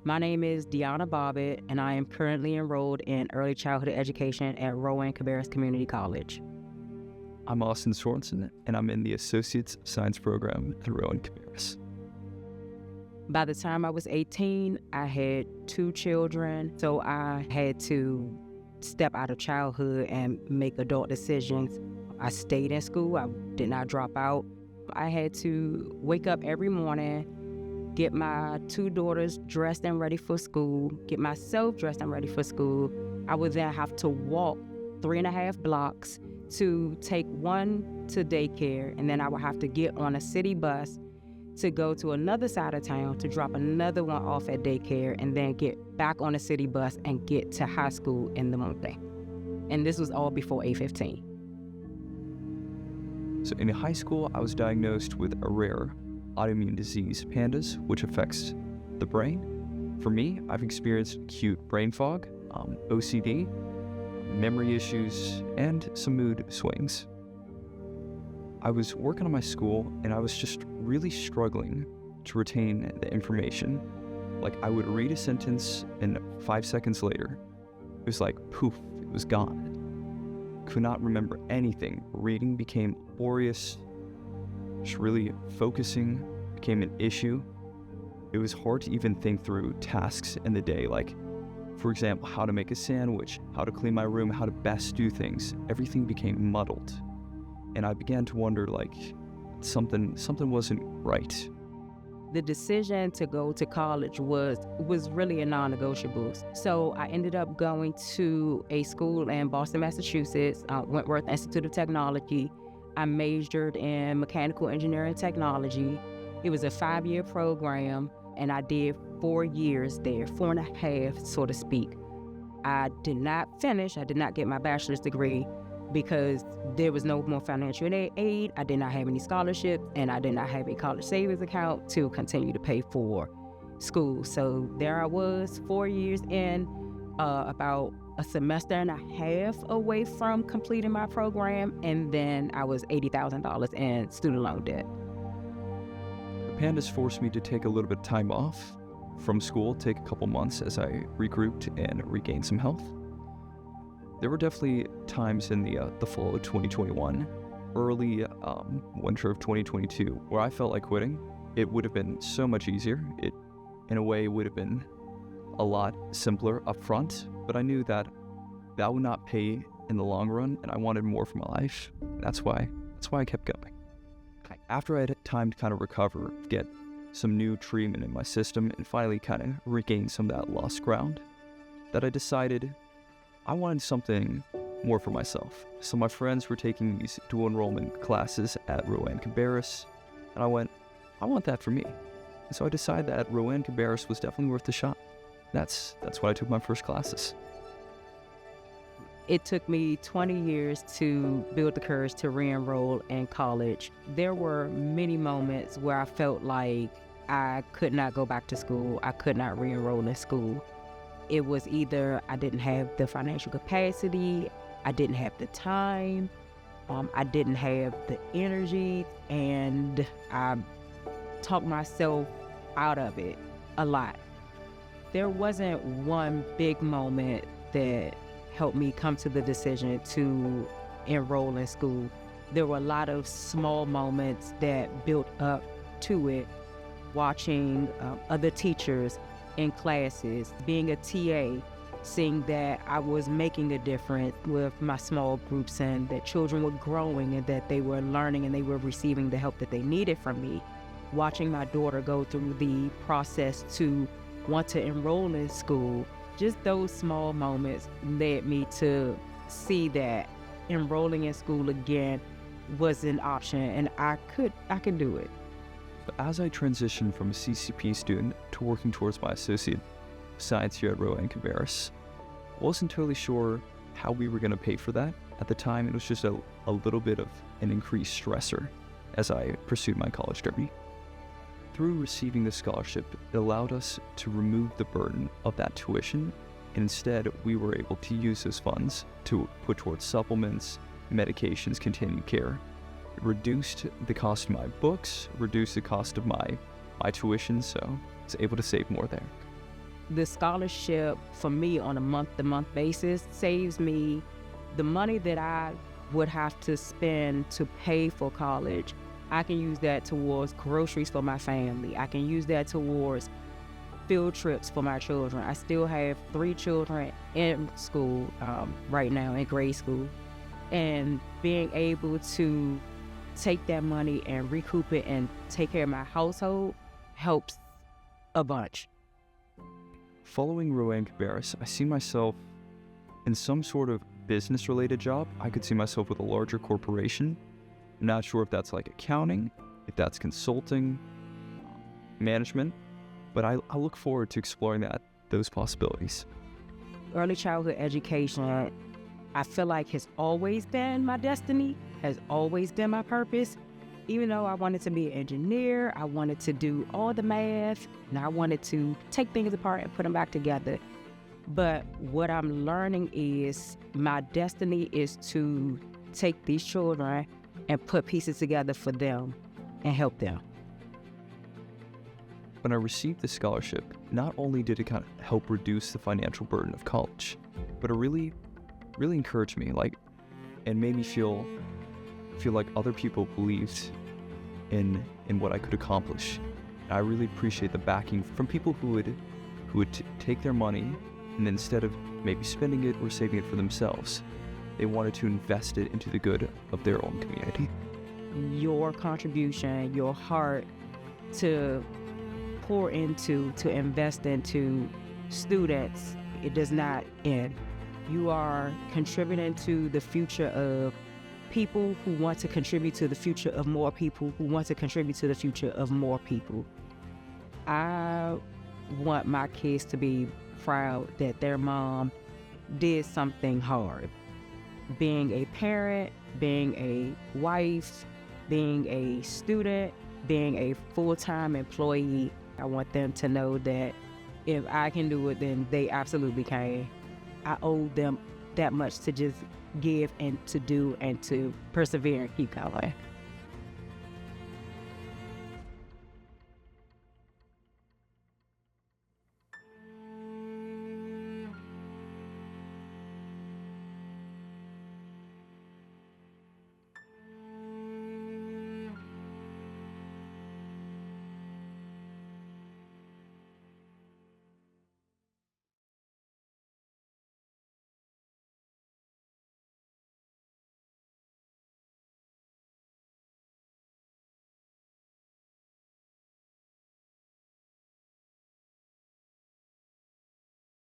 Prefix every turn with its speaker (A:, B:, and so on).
A: My name is Deanna Bobbitt, and I am currently enrolled in early childhood education at Rowan-Cabarrus Community College.
B: I'm Austin Sorensen, and I'm in the Associate's Science program at Rowan-Cabarrus.
A: By the time I was 18, I had 2 children, so I had to step out of childhood and make adult decisions. I stayed in school. I did not drop out. I had to wake up every morning, get my 2 daughters dressed and ready for school, get myself dressed and ready for school. I would then have to walk 3.5 blocks to take one to daycare, and then I would have to get on a city bus to go to another side of town to drop another one off at daycare, and then get back on a city bus and get to high school in the morning. And this was all before 8:15.
B: So in high school, I was diagnosed with a rare autoimmune disease, PANDAS, which affects the brain. For me, I've experienced acute brain fog, OCD, memory issues, and some mood swings. I was working on my school, and I was just really struggling to retain the information. Like, I would read a sentence, and 5 seconds later, it was like, poof, it was gone. Could not remember anything. Reading became laborious. Just really focusing became an issue. It was hard to even think through tasks in the day, like, for example, how to make a sandwich, how to clean my room, how to best do things. Everything became muddled. And I began to wonder, like, something wasn't right.
A: The decision to go to college was really a non-negotiable. So I ended up going to a school in Boston, Massachusetts, Wentworth Institute of Technology. I majored in mechanical engineering technology. It was a 5-year program, and I did 4 years there, 4.5, so to speak. I did not finish. I did not get my bachelor's degree because there was no more financial aid. I did not have any scholarships, and I did not have a college savings account to continue to pay for school. So there I was, 4 years in, about a semester and a half away from completing my program, and then I was $80,000 in student loan debt.
B: The PANDAS forced me to take a little bit of time off from school, take a couple months as I regrouped and regained some health. There were definitely times in the fall of 2021, early winter of 2022, where I felt like quitting. It would have been so much easier. It, in a way, would have been a lot simpler up front, but I knew that that would not pay in the long run, and I wanted more for my life. That's why I kept going. After I had time to kind of recover, get some new treatment in my system, and finally kind of regain some of that lost ground, that I decided I wanted something more for myself. So my friends were taking these dual enrollment classes at Rowan-Cabarrus, and I went, I want that for me. And so I decided that Rowan-Cabarrus was definitely worth the shot. That's why I took my first classes.
A: It took me 20 years to build the courage to re-enroll in college. There were many moments where I felt like I could not go back to school. I could not re-enroll in school. It was either I didn't have the financial capacity, I didn't have the time, I didn't have the energy, and I talked myself out of it a lot. There wasn't one big moment that helped me come to the decision to enroll in school. There were a lot of small moments that built up to it, watching other teachers in classes, being a TA, seeing that I was making a difference with my small groups and that children were growing and that they were learning and they were receiving the help that they needed from me. Watching my daughter go through the process to want to enroll in school, just those small moments led me to see that enrolling in school again was an option, and I could do it.
B: But as I transitioned from a CCP student to working towards my associate science here at Rowan-Cabarrus, I wasn't totally sure how we were going to pay for that. At the time, it was just a little bit of an increased stressor as I pursued my college journey. Through receiving the scholarship, it allowed us to remove the burden of that tuition, and instead we were able to use those funds to put towards supplements, medications, continued care. It reduced the cost of my books, reduced the cost of my tuition, so I was able to save more there.
A: The scholarship for me on a month-to-month basis saves me the money that I would have to spend to pay for college. I can use that towards groceries for my family. I can use that towards field trips for my children. I still have 3 children in school right now, in grade school. And being able to take that money and recoup it and take care of my household helps a bunch.
B: Following Rowan-Cabarrus, I see myself in some sort of business-related job. I could see myself with a larger corporation. I'm not sure if that's like accounting, if that's consulting, management, but I look forward to exploring those possibilities.
A: Early childhood education, I feel like has always been my destiny, has always been my purpose. Even though I wanted to be an engineer, I wanted to do all the math, and I wanted to take things apart and put them back together. But what I'm learning is my destiny is to take these children and put pieces together for them and help them.
B: When I received the scholarship, not only did it kind of help reduce the financial burden of college, but it really encouraged me, and made me feel like other people believed in what I could accomplish. And I really appreciate the backing from people who would take their money, and instead of maybe spending it or saving it for themselves, they wanted to invest it into the good of their own community.
A: Your contribution, your heart to pour into, to invest into students, it does not end. You are contributing to the future of people who want to contribute to the future of more people who want to contribute to the future of more people. I want my kids to be proud that their mom did something hard. Being a parent, being a wife, being a student, being a full-time employee, I want them to know that if I can do it, then they absolutely can. I owe them that much to just give and to do and to persevere and keep going.